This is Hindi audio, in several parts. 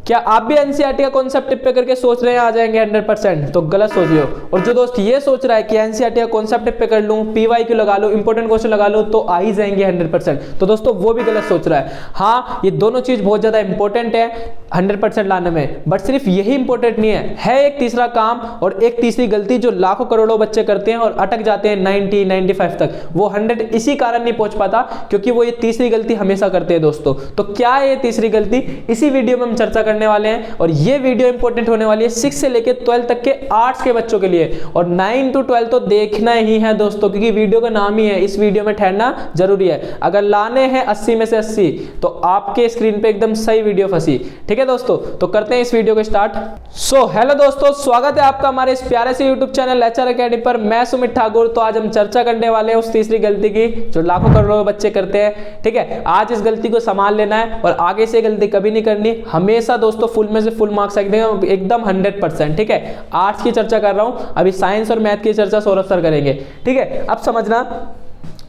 क्या आप भी एनसीईआरटी का कॉन्सेप्ट टिप पे करके सोच रहे हैं आ जाएंगे 100%? तो गलत सोच रहे हो। और जो दोस्त ये सोच रहा है कि एनसीईआरटी का कॉन्सेप्ट टिप पे कर लूं, पीवाईक्यू लगा लूं, इंपॉर्टेंट क्वेश्चन लगा लूं तो आ ही जाएंगे 100%, तो दोस्तों वो भी गलत सोच रहा है। हाँ, ये दोनों चीज बहुत ज्यादा इंपॉर्टेंट है 100% लाने में, बट सिर्फ यही इंपॉर्टेंट नहीं है एक तीसरा काम और एक तीसरी गलती जो लाखों करोड़ों बच्चे करते हैं और अटक जाते हैं 90 95 तक। वो 100 इसी कारण नहीं पहुंच पाता क्योंकि वो ये तीसरी गलती हमेशा करते हैं दोस्तों। तो क्या है ये तीसरी गलती, इसी वीडियो में हम चर्चा करने वाले हैं। और ये वीडियो इंपॉर्टेंट होने वाली है 6 से लेकर 12 तक के आर्ट्स के बच्चों के लिए, और 9 to 12 तो देखना ही है दोस्तों, क्योंकि वीडियो का नाम ही है, इस वीडियो में ठहरना जरूरी है। अगर लाने हैं 80 में से 80 तो आपके स्क्रीन पे एकदम सही वीडियो फंसी। ठीक है दोस्तों, तो करते हैं इस वीडियो को स्टार्ट। सो हेलो दोस्तों, स्वागत है आपका हमारे इस प्यारे से यूट्यूब चैनल लेक्चर एकेडमी पर। मैं सुमित ठाकुर। तो आज हम चर्चा करने वाले हैं उस तीसरी गलती की जो लाखों करोड़ों बच्चे करते हैं। ठीक है, आज इस गलती को संभाल लेना है और आगे से गलती कभी नहीं करनी। हमेशा दोस्तों फुल में से फुल मार्क्स रख देंगे एकदम 100%। ठीक है, आर्ट्स की चर्चा कर रहा हूं, अभी साइंस और मैथ की चर्चा सौरभ सर करेंगे। ठीक है, अब समझना,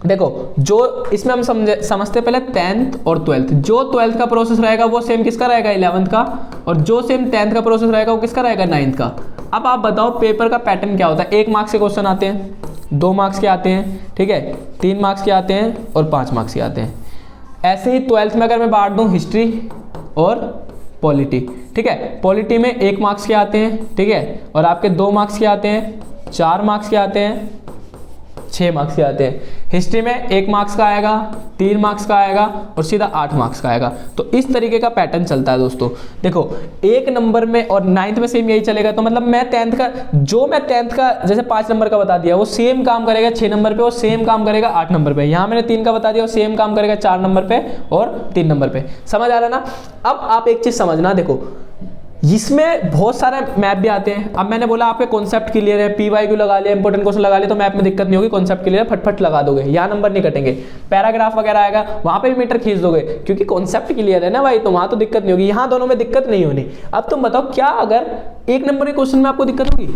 देखो जो इसमें हम समझते पहले 10th और 12th। जो 12th का प्रोसेस रहेगा वो सेम किसका रहेगा 11th का, और जो सेम 10th का प्रोसेस रहेगा वो किसका रहेगा 9th का। अब आप बताओ पेपर का पैटर्न क्या होता है। 1 मार्क्स के क्वेश्चन आते हैं, 2 मार्क्स के आते हैं, ठीक है, 3 मार्क्स के आते हैं और 5 मार्क्स के आते हैं। ऐसे ही 12th में अगर मैं बांट दूं हिस्ट्री और पॉलिटी, ठीक है, पॉलिटी में 1 मार्क्स के आते हैं, ठीक है, और आपके 2 मार्क्स के आते हैं, 4 मार्क्स के आते हैं, 6 मार्क्स के आते हैं। हिस्ट्री में 1 मार्क्स का आएगा, 3 मार्क्स का आएगा और सीधा 8 मार्क्स का आएगा। तो इस तरीके का पैटर्न चलता है दोस्तों। देखो 1 नंबर में और 9th में सेम यही चलेगा। तो मतलब मैं 10th का जैसे 5 नंबर का बता दिया वो सेम काम करेगा 6 नंबर पे और सेम काम करेगा 8 नंबर पे। यहाँ मैंने 3 का बता दिया वो सेम काम करेगा 4 नंबर पे और 3 नंबर पे। समझ आ रहा ना। अब आप एक चीज समझना, देखो इसमें बहुत सारे मैप भी आते हैं। अब मैंने बोला आपके कॉन्सेप्ट क्लियर है, पीवाईक्यू लगा लिया, इंपॉर्टेंट क्वेश्चन लगा लिया तो मैप में दिक्कत नहीं होगी, कॉन्सेप्ट क्लियर है, फटफट लगा दोगे, यहाँ नंबर नहीं कटेंगे। पैराग्राफ वगैरह आएगा वहां पे भी मीटर खींच दोगे क्योंकि कॉन्सेप्ट क्लियर है ना भाई, तो वहां तो दिक्कत नहीं होगी, यहाँ दोनों में दिक्कत नहीं होनी। अब तुम बताओ क्या अगर 1 नंबर के क्वेश्चन में आपको दिक्कत होगी।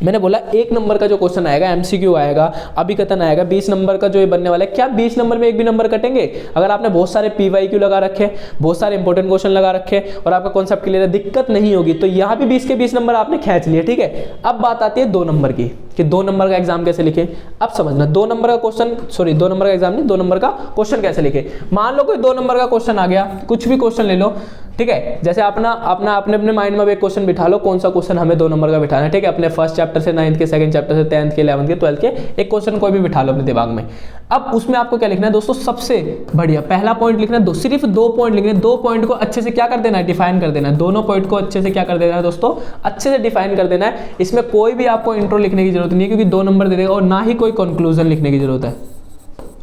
मैंने बोला 1 नंबर का जो क्वेश्चन आएगा एमसीक्यू आएगा, अभिकथन आएगा, 20 नंबर का जो ये बनने वाला है, क्या 20 नंबर में एक भी नंबर कटेंगे? अगर आपने बहुत सारे पीवाईक्यू लगा रखे, बहुत सारे इंपॉर्टेंट क्वेश्चन लगा रखे और आपका कॉन्सेप्ट क्लियर है, दिक्कत नहीं होगी। तो यहाँ भी 20 के 20 नंबर आपने खींच लिए। ठीक है, अब बात आती है 2 नंबर की कि 2 नंबर का एग्जाम कैसे लिखे। अब समझना 2 नंबर का क्वेश्चन, सॉरी 2 नंबर का एग्जाम नहीं, 2 नंबर का क्वेश्चन कैसे लिखे। मान लो कोई 2 नंबर का क्वेश्चन आ गया, कुछ भी क्वेश्चन ले लो, ठीक है, जैसे अपने अपने माइंड में एक क्वेश्चन बिठा लो, कौन सा क्वेश्चन हमें 2 नंबर का बिठाना है। ठीक है, अपने फर्स्ट चैप्टर से 9th के, सेकंड चैप्टर से 10th के, 11th के, 12th के एक क्वेश्चन कोई भी बिठा लो अपने दिमाग में। अब उसमें आपको क्या लिखना है दोस्तों, सबसे बढ़िया पहला पॉइंट लिखना है, सिर्फ 2 पॉइंट लिखने हैं। 2 पॉइंट को अच्छे से क्या कर देना है, डिफाइन कर देना है। दोनों पॉइंट को अच्छे से क्या कर देना है दोस्तों, अच्छे से डिफाइन कर देना है। इसमें कोई भी आपको इंट्रो लिखने की जरूरत नहीं है क्योंकि 2 नंबर दे देगा, और ना ही कोई कंक्लूजन लिखने की जरूरत है।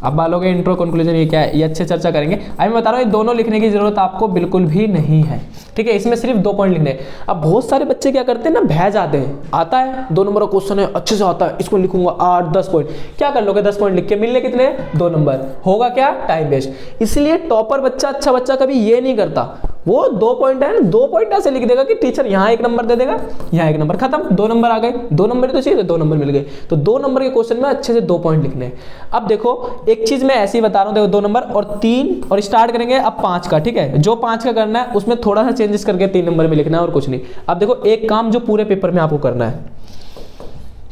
अब बालोगे इंट्रो कंक्लूजन ये क्या है, ये अच्छे चर्चा करेंगे। अभी मैं बता रहा हूँ ये दोनों लिखने की जरूरत आपको बिल्कुल भी नहीं है। ठीक है, इसमें सिर्फ 2 पॉइंट लिखने हैं। अब बहुत सारे बच्चे क्या करते हैं ना, भय जाते हैं, आता है 2 नंबर का क्वेश्चन है, अच्छे से आता है, इसको लिखूंगा 8-10 पॉइंट। क्या कर लोगे 10 पॉइंट लिख के, मिलने कितने 2 नंबर, होगा क्या टाइम वेस्ट। इसलिए टॉपर बच्चा, अच्छा बच्चा कभी ये नहीं करता, वो 2 पॉइंट है, 2 पॉइंट ऐसे लिख देगा कि टीचर यहाँ 1 नंबर दे देगा, यहाँ 1 नंबर, खत्म, 2 नंबर आ गए। 2 नंबर तो चाहिए, 2 नंबर मिल गए। तो 2 नंबर के क्वेश्चन में अच्छे से 2 पॉइंट लिखने हैं। अब देखो एक चीज मैं ऐसी बता रहा हूँ, देखो 2 नंबर और 3 और स्टार्ट करेंगे अब 5 का। ठीक है, जो 5 का करना है उसमें थोड़ा सा चेंजेस करके 3 नंबर में लिखना है और कुछ नहीं। अब देखो एक काम जो पूरे पेपर में आपको करना है,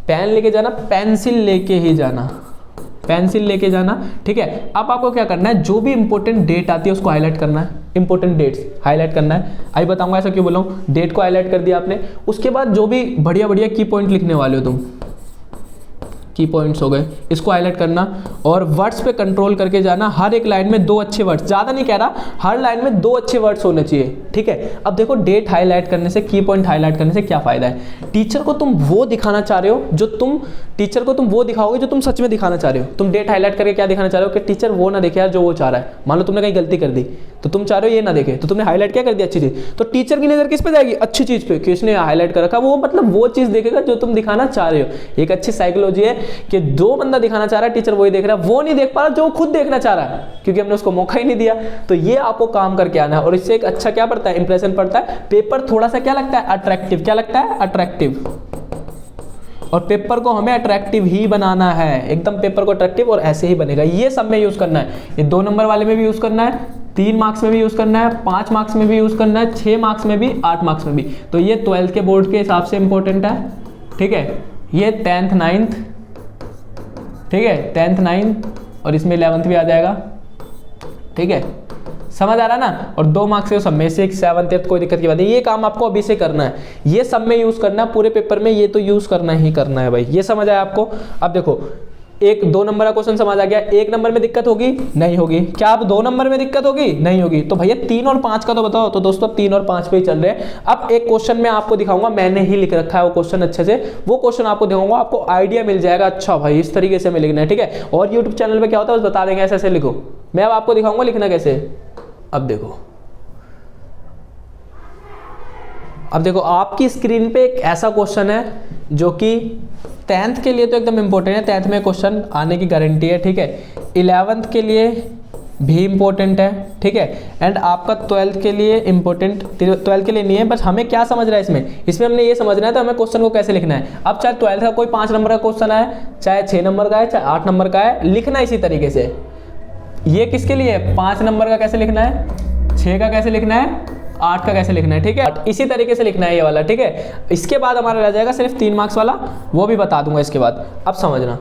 पेन लेके जाना, पेंसिल लेके ही जाना, पेंसिल लेके जाना। ठीक है, अब आपको क्या करना है, जो भी इंपॉर्टेंट डेट आती है उसको हाईलाइट करना है, इंपॉर्टेंट डेट्स हाईलाइट करना है। अभी बताऊंगा ऐसा क्यों बोला हूं, डेट को हाईलाइट कर दिया आपने, उसके बाद जो भी बढ़िया बढ़िया की पॉइंट लिखने वाले हो तुम, की पॉइंट्स हो गए, इसको हाईलाइट करना और वर्ड्स पे कंट्रोल करके जाना। हर एक लाइन में 2 अच्छे वर्ड्स, ज्यादा नहीं कह रहा, हर लाइन में 2 अच्छे वर्ड्स होने चाहिए। ठीक है, अब देखो डेट हाईलाइट करने से, की पॉइंट हाईलाइट करने से क्या फायदा है, टीचर को तुम वो दिखाना चाह रहे हो जो तुम, टीचर को तुम वो दिखाओगे जो तुम सच में दिखाना चाह रहे हो। तुम डेट हाईलाइट करके क्या दिखाना चाह रहे हो कि टीचर वो ना देखे यार जो वो चाह रहा है। मान लो तुमने कहीं गलती कर दी तो तुम चाह रहे हो ये ना देखे, तो तुमने हाईलाइट क्या कर दिया, अच्छी चीज। तो टीचर की नजर किस पे जाएगी, अच्छी चीज पे, कि इसने हाईलाइट कर रखा, वो मतलब वो चीज देखेगा जो तुम दिखाना चाह रहे हो। एक अच्छी साइकोलॉजी है कि जो बंदा दिखाना चाह रहा है टीचर वही देख रहा है, वो नहीं देख पा रहा जो खुद देखना चाह रहा है क्योंकि हमने उसको मौका ही नहीं दिया। तो ये आपको काम करके आना है और इससे एक अच्छा क्या पड़ता है, इंप्रेशन पड़ता है। पेपर थोड़ा सा क्या लगता है, अट्रैक्टिव। क्या लगता है, अट्रैक्टिव। और पेपर को हमें अट्रैक्टिव ही बनाना है, एकदम पेपर को अट्रैक्टिव, और ऐसे ही बनेगा। ये सब में यूज करना है, ये 2 नंबर वाले में भी यूज करना है, 3 मार्क्स में भी यूज़ करना है, 5 मार्क्स में भी यूज़ करना है, 6 मार्क्स में भी, 8 मार्क्स में भी। तो ये 12th के बोर्ड के हिसाब से इंपॉर्टेंट है, ठीक है। ये 10th 9th, ठीक है, 10th 9th और इसमें 11th भी आ जाएगा, ठीक है, समझ आ रहा है ना। और 2 मार्क्स से सब में 6 7 8 कोई दिक्कत की बात नहीं। ये काम आपको अभी से करना है, ये सब में यूज़ करना है, पूरे पेपर में ये तो यूज़ करना ही करना है भाई। ये समझ आया आपको। अब देखो 2 नंबर का क्वेश्चन समझ आ गया। 1 नंबर में दिक्कत होगी? नहीं होगी। क्या अब 2 नंबर में दिक्कत होगी? नहीं होगी। तो भैया 3 और 5 का तो बताओ। तो दोस्तों 3 और 5 पे ही चल रहे हैं। अब एक क्वेश्चन में आपको दिखाऊंगा, मैंने ही लिख रखा है वो क्वेश्चन अच्छे से, वो क्वेश्चन आपको दिखाऊंगा, आपको आइडिया मिल जाएगा। अच्छा भाई इस तरीके से हमें लिखना है, ठीक है। और यूट्यूब चैनल पर क्या होता है बस बता देंगे ऐसे ऐसे लिखो, मैं अब आपको दिखाऊंगा लिखना कैसे। अब देखो आपकी स्क्रीन पे एक ऐसा क्वेश्चन है जो कि 10th के लिए तो एकदम इंपॉर्टेंट है, 10th में क्वेश्चन आने की गारंटी है, ठीक है। 11th के लिए भी इंपॉर्टेंट है, ठीक है। एंड आपका 12th के लिए इंपॉर्टेंट, 12th के लिए नहीं है। बस हमें क्या समझ रहा है इसमें हमने ये समझना है तो हमें क्वेश्चन को कैसे लिखना है। अब चाहे 12th का कोई 5 नंबर का क्वेश्चन है, चाहे 6 नंबर का है, चाहे 8 नंबर का है, लिखना इसी तरीके से। ये किसके लिए है? 5 नंबर का कैसे लिखना है, 6 का कैसे लिखना है, 8 का कैसे लिखना है, ठीक है। इसी तरीके से लिखना है ये वाला, ठीक है। इसके बाद हमारा रह जाएगा सिर्फ 3 मार्क्स वाला, वो भी बता दूंगा इसके बाद। अब समझना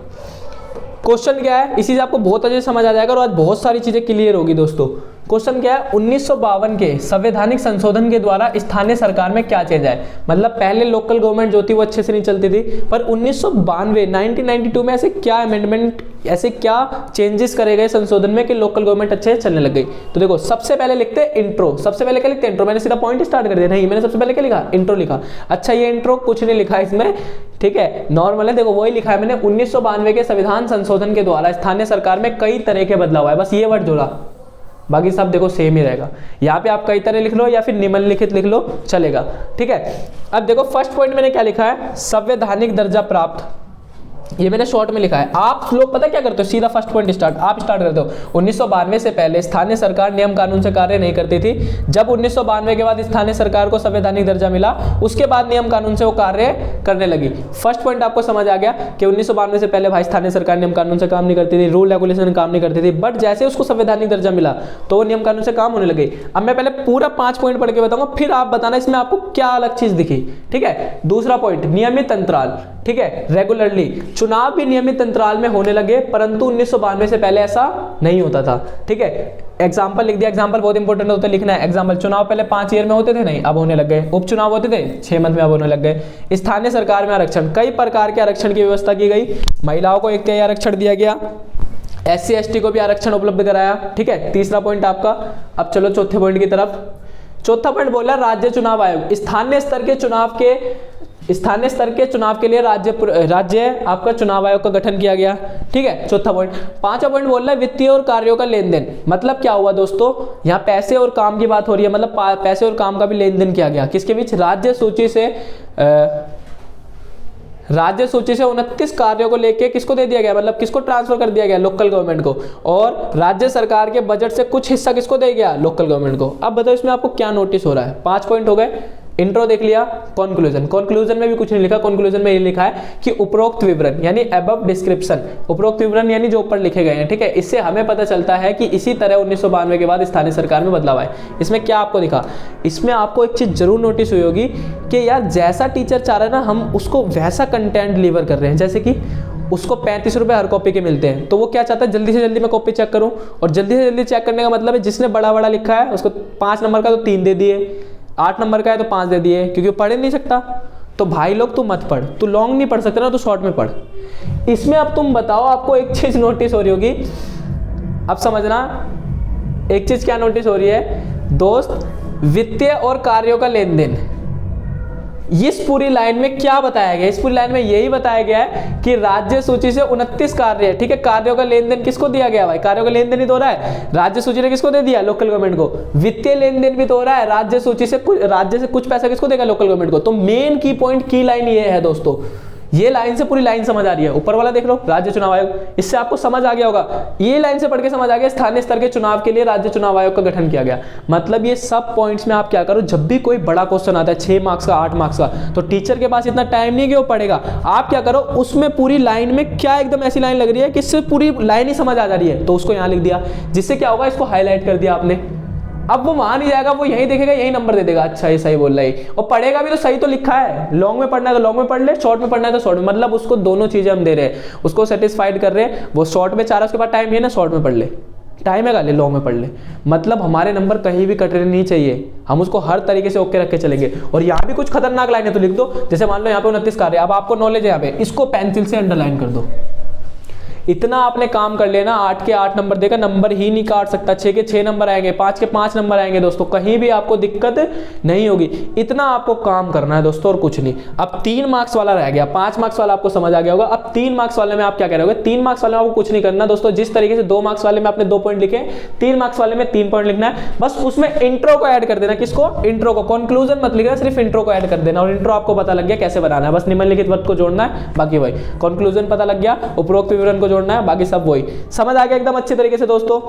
क्वेश्चन क्या है, इसी से आपको बहुत अच्छे से समझ आ जाएगा और आज बहुत सारी चीजें क्लियर होगी दोस्तों। क्वेश्चन क्या है, 1952 के संवैधानिक संशोधन के द्वारा स्थानीय सरकार में क्या चेंज है। मतलब पहले लोकल गवर्नमेंट जो थी वो अच्छे से नहीं चलती थी, पर 1992 में ऐसे क्या अमेंडमेंट, ऐसे क्या चेंजेस करे गए संशोधन में कि लोकल गवर्नमेंट अच्छे से चलने लग गई। तो देखो सबसे पहले लिखते हैं इंट्रो। सबसे पहले क्या लिखते हैं? इंट्रो। मैंने सीधा पॉइंट स्टार्ट कर दिया? नहीं, मैंने सबसे पहले क्या लिखा? इंट्रो लिखा। अच्छा ये इंट्रो कुछ नहीं लिखा इसमें, ठीक है, नॉर्मल है। देखो वही लिखा है मैंने, 1992 के संविधान संशोधन के द्वारा स्थानीय सरकार में कई तरह के बदलाव आए, बस ये वर्ड जोड़ा, बाकी सब देखो सेम ही रहेगा। यहाँ पे आप कई तरह लिख लो या फिर निम्नलिखित लिख लो, चलेगा, ठीक है। अब देखो फर्स्ट पॉइंट मैंने क्या लिखा है, संवैधानिक दर्जा प्राप्त, ये मैंने शॉर्ट में लिखा है। आप लोग पता क्या करते हो, सीधा फर्स्ट पॉइंट स्टार्ट आप स्टार्ट करते हो। 1992 से पहले स्थानीय सरकार नियम कानून से कार्य नहीं करती थी। जब 1992 के बाद स्थानीय सरकार को संवैधानिक दर्जा मिला, उसके बाद नियम कानून से वो कार्य करने लगी। फर्स्ट पॉइंट आपको समझ आ गया कि 1992 से पहले भाई स्थानीय सरकार नियम कानून से काम नहीं करती थी, रूल रेगुलेशन काम नहीं करती थी, बट जैसे उसको संवैधानिक दर्जा मिला तो वो नियम कानून से काम होने लगे। अब मैं पहले पूरा 5 पॉइंट पढ़ के बताऊंगा, फिर आप बताना इसमें आपको क्या अलग चीज दिखी, ठीक है। दूसरा पॉइंट, नियमित अंतराल, ठीक है, रेगुलरली। चुनाव भी नियमित अंतराल में होने लगे, परंतु 1992 से पहले ऐसा नहीं होता था, ठीक है। एग्जाम्पल लिख दिया, एग्जाम्पल बहुत इंपॉर्टेंट होता है लिखना है। एग्जाम्पल, चुनाव पहले 5 ईयर में होते थे, नहीं अब होने लग गए। उपचुनाव होते थे 6 मंथ में, अब होने लग गए। स्थानीय सरकार में आरक्षण, कई प्रकार के आरक्षण की व्यवस्था की गई। महिलाओं को 1 आरक्षण दिया गया, SC ST को भी आरक्षण उपलब्ध कराया, ठीक है। तीसरा पॉइंट आपका। अब चलो चौथे पॉइंट की तरफ। चौथा पॉइंट बोला राज्य चुनाव आयोग, स्थानीय स्तर के चुनाव के लिए राज्य आपका चुनाव आयोग का गठन किया गया, ठीक है। चौथा पॉइंट। पांचवा पॉइंट बोल रहा है वित्तीय और कार्यों का लेन देन। मतलब क्या हुआ दोस्तों, यहाँ पैसे और काम की बात हो रही है, मतलब पैसे और काम का भी लेन देन किया गया। किसके बीच? राज्य सूची से 29 कार्यों को लेके किसको दे दिया गया, मतलब किसको ट्रांसफर कर दिया गया? लोकल गवर्नमेंट को। और राज्य सरकार के बजट से कुछ हिस्सा किसको दे गया? लोकल गवर्नमेंट को। अब बताओ इसमें आपको क्या नोटिस हो रहा है? 5 पॉइंट हो गए। इंट्रो देख लिया। कंक्लूजन में भी कुछ नहीं लिखा। कंक्लूजन में ये लिखा है कि उपरोक्त विवरण यानी अबव डिस्क्रिप्शन, उपरोक्त विवरण यानी जो ऊपर लिखे गए हैं, ठीक है। इससे हमें पता चलता है कि इसी तरह 1992 के बाद स्थानीय सरकार में बदलाव आए। इसमें क्या आपको दिखा? इसमें आपको एक चीज जरूर नोटिस हुई होगी कि यार जैसा टीचर चाह रहा है ना, हम उसको वैसा कंटेंट डिलीवर कर रहे हैं। जैसे कि उसको 35 रुपए हर कॉपी के मिलते हैं, तो वो क्या चाहता है? जल्दी से जल्दी मैं कॉपी चेक करूं। और जल्दी से जल्दी चेक करने का मतलब है जिसने बड़ा बड़ा लिखा है उसको 5 नंबर का तो 3 दे दिए, 8 नंबर का है तो 5 दे दिए, क्योंकि वो पढ़ नहीं सकता। तो भाई लोग तू मत पढ़, तू लॉन्ग नहीं पढ़ सकता ना, तो शॉर्ट में पढ़। इसमें अब तुम बताओ, आपको एक चीज नोटिस हो रही होगी, अब समझना एक चीज क्या नोटिस हो रही है दोस्त, वित्तीय और कार्यों का लेन देन। इस पूरी लाइन में क्या बताया गया? इस पूरी लाइन में यही बताया गया है कि राज्य सूची से 29 कार्य है, ठीक है। कार्यों का लेन देन किसको दिया गया भाई? कार्यों का लेन देन ही तो हो रहा है, राज्य सूची ने किसको दे दिया? लोकल गवर्नमेंट को। वित्तीय लेन देन भी तो हो रहा है, राज्य सूची से राज्य से कुछ पैसा किसको देगा? लोकल गवर्नमेंट को। तो मेन की पॉइंट की लाइन ये है दोस्तों, ये लाइन से पूरी लाइन समझ आ रही है। ऊपर वाला देख लो, राज्य चुनाव आयोग, इससे आपको समझ आ गया होगा। ये लाइन से पढ़ के समझ आ गया, स्थानीय स्तर के चुनाव के लिए राज्य चुनाव आयोग का गठन किया गया। मतलब ये सब पॉइंट्स में आप क्या करो, जब भी कोई बड़ा क्वेश्चन आता है 6 मार्क्स का, 8 मार्क्स का, तो टीचर के पास इतना टाइम नहीं है कि वो पढ़ेगा। आप क्या करो, उसमें पूरी लाइन में क्या एकदम ऐसी लाइन लग रही है कि इससे पूरी लाइन ही समझ आ जा रही है, तो उसको यहाँ लिख दिया। जिससे क्या होगा, इसको हाईलाइट कर दिया आपने, अब वो मान ही जाएगा, वो यही देखेगा, यही नंबर दे देगा, अच्छा ये सही बोल रहा है, और पढ़ेगा भी तो सही तो लिखा है, लॉन्ग में पढ़ना है तो लॉन्ग में पढ़ ले, शॉर्ट में पढ़ना है तो शॉर्ट में, मतलब उसको दोनों चीजें हम दे रहे हैं, उसको सेटिस्फाइड कर रहे हैं। वो शॉर्ट में चाह रहा है, उसके पास टाइम है ना, शॉर्ट में पढ़ ले, टाइम है ले लॉन्ग में पढ़ ले, मतलब हमारे नंबर कहीं भी कटने नहीं चाहिए, हम उसको हर तरीके से ओके रख के चलेंगे। और यहाँ भी कुछ खतरनाक लाइन है तो लिख दो, जैसे मान लो यहाँ पे 29 कार्य, अब आपको नॉलेज है यहाँ पे, इसको पेंसिल से अंडरलाइन कर दो, इतना आपने काम कर लेना, 8 के 8 नंबर देगा, नंबर ही नहीं काट सकता, 6 के 6 नंबर आएंगे, 5 के 5 नंबर आएंगे दोस्तों, कहीं भी आपको दिक्कत नहीं होगी, इतना आपको काम करना है दोस्तों, और कुछ नहीं। अब 3 मार्क्स वाला रह गया, 5 मार्क्स वाला आपको समझ आ गया होगा, अब 3 मार्क्स वाले में आप क्या कह रहे होगे, 3 मार्क्स वाले में आपको कुछ नहीं करना दोस्तों, जिस तरीके से 2 मार्क्स वाले में आपने 2 पॉइंट लिखे, 3 मार्क्स वाले में 3 पॉइंट लिखना है, बस उसमें इंट्रो को ऐड कर देना, किसको, इंट्रो को, कंक्लूजन मत लिखना, सिर्फ इंट्रो को ऐड कर देना, और इंट्रो आपको पता लग गया कैसे बनाना है, बस निम्नलिखित वर्ड को जोड़ना है, बाकी वही, कंक्लूजन पता लग गया, उपरोक्त विवरण को जोड़ना है, बाकी सब वही, समझ आ गया एकदम अच्छे तरीके से दोस्तों।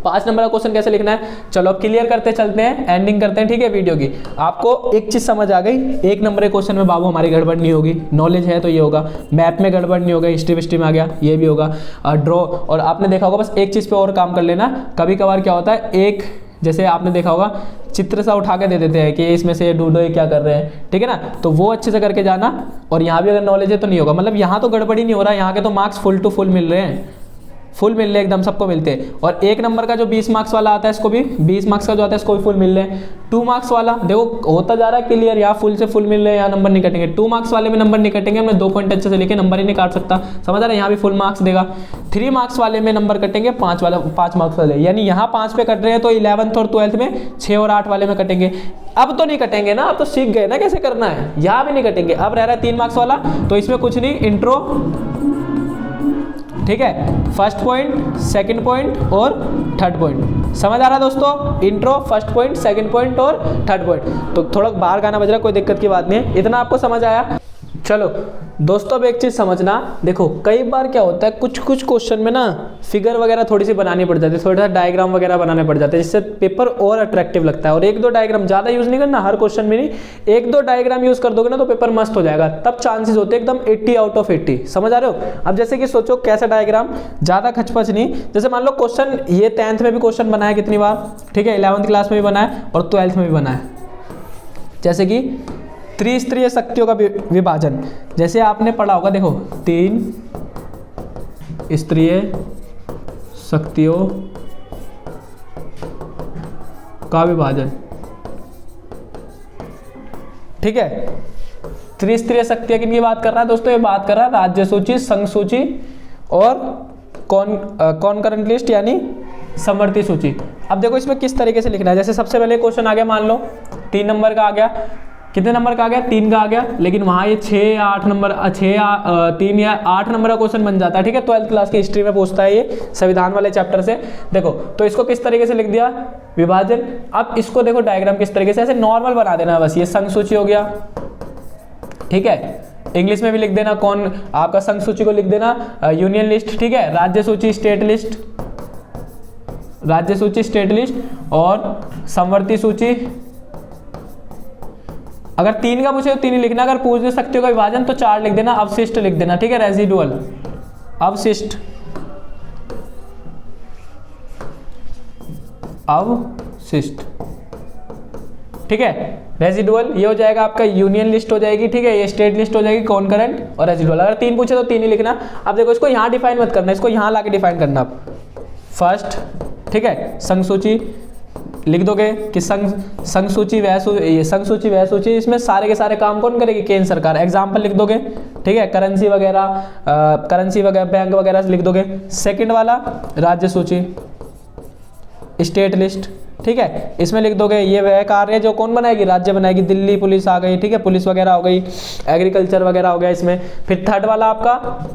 5 नंबर का क्वेश्चन कैसे लिखना है, चलो अब क्लियर करते चलते हैं, एंडिंग करते हैं, ठीक है वीडियो की। आपको एक चीज समझ आ गई, 1 नंबर के क्वेश्चन में बाबू हमारी गड़बड़ नहीं होगी, नॉलेज है तो ये होगा, मैथ में गड़बड़ नहीं होगा, हिस्ट्री में आ गया ये भी होगा, ड्रॉ, और आपने देखा होगा बस एक चीज पे और काम कर लेना, कभी कभार क्या होता है, एक जैसे आपने देखा होगा चित्र सा उठा के दे देते हैं कि इसमें से ढूंढो ये क्या कर रहे हैं, ठीक है ना, तो वो अच्छे से करके जाना, और यहाँ भी अगर नॉलेज है तो नहीं होगा, मतलब यहाँ तो गड़बड़ी नहीं हो रहा, यहाँ के तो मार्क्स फुल टू फुल मिल रहे हैं, फुल मिल रहे हैं एकदम, सबको मिलते हैं। और 1 नंबर का जो 20 मार्क्स वाला आता है, इसको भी 20 मार्क्स का जो आता है इसको भी फुल मिल रहे हैं। 2 मार्क्स वाला देखो होता जा रहा है क्लियर, यहाँ फुल से फुल मिल रहे हैं, यहाँ नंबर नहीं कटेंगे, 2 मार्क्स वाले में नंबर नहीं कटेंगे, हमने 2 पॉइंट अच्छे से लिखे, नंबर ही नहीं काट सकता, समझ आ रहा है, यहाँ भी फुल मार्क्स देगा। 3 मार्क्स वाले में नंबर कटेंगे, 5 मार्क्स वाले, यानी यहाँ 5 पे कट रहे हैं तो 11th और 12th में 6 और 8 वाले में कटेंगे। अब तो नहीं कटेंगे ना, अब तो सीख गए ना कैसे करना है, यहाँ भी नहीं कटेंगे। अब रह रहा है 3 मार्क्स वाला, तो इसमें कुछ नहीं, इंट्रो, ठीक है, फर्स्ट पॉइंट, सेकंड पॉइंट और थर्ड पॉइंट, समझ आ रहा है दोस्तों, intro, first point, second point और थर्ड पॉइंट। तो थोड़ा बाहर गाना बज रहा है, कोई दिक्कत की बात नहीं है, इतना आपको समझ आया। चलो दोस्तों अब एक चीज समझना, देखो कई बार क्या होता है, कुछ क्वेश्चन में ना फिगर वगैरह थोड़ी सी बनानी पड़ जाती है, थोड़ा सा डायग्राम वगैरह बनाने पड़ जाते हैं, जिससे पेपर और अट्रैक्टिव लगता है। और 1-2 डायग्राम, ज्यादा यूज नहीं करना हर क्वेश्चन में, नहीं 1-2 डायग्राम यूज कर दोगे ना तो पेपर मस्त हो जाएगा, तब चांसेस होते हैं एकदम 80 आउट ऑफ 80, समझ आ रहे हो। अब जैसे कि सोचो कैसा डायग्राम, ज्यादा खचपच नहीं, जैसे मान लो क्वेश्चन ये 10th में भी क्वेश्चन बना है कितनी बार, ठीक है, 11th क्लास में भी बना है और 12th में भी बना है, जैसे कि त्रिस्तरीय शक्तियों का विभाजन, जैसे आपने पढ़ा होगा, देखो 3 स्तरीय शक्तियों का विभाजन, ठीक है। त्रिस्तरीय शक्तियां किन की बात कर रहा है दोस्तों, ये बात कर रहा है राज्य सूची, संघ सूची और कॉन्करेंट लिस्ट यानी समवर्ती सूची। अब देखो इसमें किस तरीके से लिखना है, जैसे सबसे पहले क्वेश्चन आ गया, मान लो 3 नंबर का आ गया, कितने नंबर का आ गया, 3 का आ गया, लेकिन वहां ये 6 या 8 नंबर, 3 या 8 नंबर का क्वेश्चन बन जाता है, ठीक है, 12th क्लास की हिस्ट्री में पूछता है ये संविधान वाले चैप्टर से। देखो तो इसको किस तरीके से लिख दिया, विभाजन। अब इसको देखो डायग्राम किस तरीके से, ऐसे नॉर्मल बना देना बस, ये संघ सूची हो गया, ठीक है, इंग्लिश में भी लिख देना, कौन आपका संघ सूची को लिख देना यूनियन लिस्ट, ठीक है, राज्य सूची स्टेट लिस्ट, राज्य सूची स्टेट लिस्ट और समवर्ती सूची। अगर 3 का पूछे तो 3 ही लिखना, अगर पूछ शक्तियों का विभाजन तो 4 लिख देना, अवशिष्ट लिख देना, ठीक है, रेजिडुअल, अवशिष्ट, अवशिष्ट, ठीक है, रेजिडुअल ये हो जाएगा आपका, यूनियन लिस्ट हो जाएगी, ठीक है, ये स्टेट लिस्ट हो जाएगी, कॉन्करेंट और रेजिडुअल। अगर 3 पूछे तो 3 ही लिखना। अब देखो इसको यहाँ डिफाइन मत करना, इसको यहाँ लाके डिफाइन करना। आप फर्स्ट, ठीक है, संघ सूची लिख दोगे कि संघ सूची वह सूची, इसमें सारे के सारे काम कौन करेगी, केंद्र सरकार। एग्जाम्पल लिख दोगे, ठीक है, करेंसी वगैरह बैंक वगैरह लिख दोगे। सेकंड वाला राज्य सूची स्टेट लिस्ट, ठीक है, इसमें लिख दोगे ये वह कार्य जो कौन बनाएगी, राज्य बनाएगी, दिल्ली पुलिस आ गई, ठीक है, पुलिस वगैरह हो गई, एग्रीकल्चर वगैरह हो गया इसमें। फिर थर्ड वाला आपका,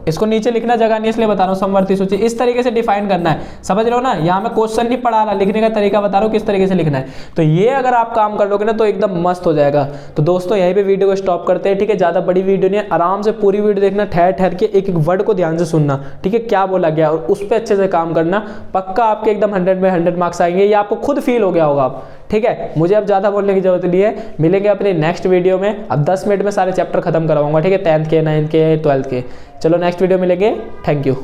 इसको नीचे लिखना जगह नहीं इसलिए बता रहा हूँ, समवर्ती सूची, इस तरीके से डिफाइन करना है, समझ रहे हो ना। यहाँ मैं क्वेश्चन नहीं पढ़ा रहा, लिखने का तरीका बता रहा हूँ किस तरीके से लिखना है। तो ये अगर आप काम कर लोगे ना तो एकदम मस्त हो जाएगा। तो दोस्तों यहीं पे वीडियो को स्टॉप करते हैं, ठीक है, ज्यादा बड़ी वीडियो नहीं है, आराम से पूरी वीडियो देखना, ठहर ठहर के एक एक वर्ड को ध्यान से सुनना, ठीक है, क्या बोला गया और उस पर अच्छे से काम करना, पक्का आपके एकदम 100 में 100 मार्क्स आएंगे, ये आपको खुद फील हो गया होगा आप, ठीक है। मुझे अब ज़्यादा बोलने की जरूरत नहीं है, मिलेंगे अपने नेक्स्ट वीडियो में। अब 10 मिनट में सारे चैप्टर खत्म करवाऊंगा, ठीक है, 10th के, 9th के, 12th के। चलो नेक्स्ट वीडियो मिलेंगे, थैंक यू।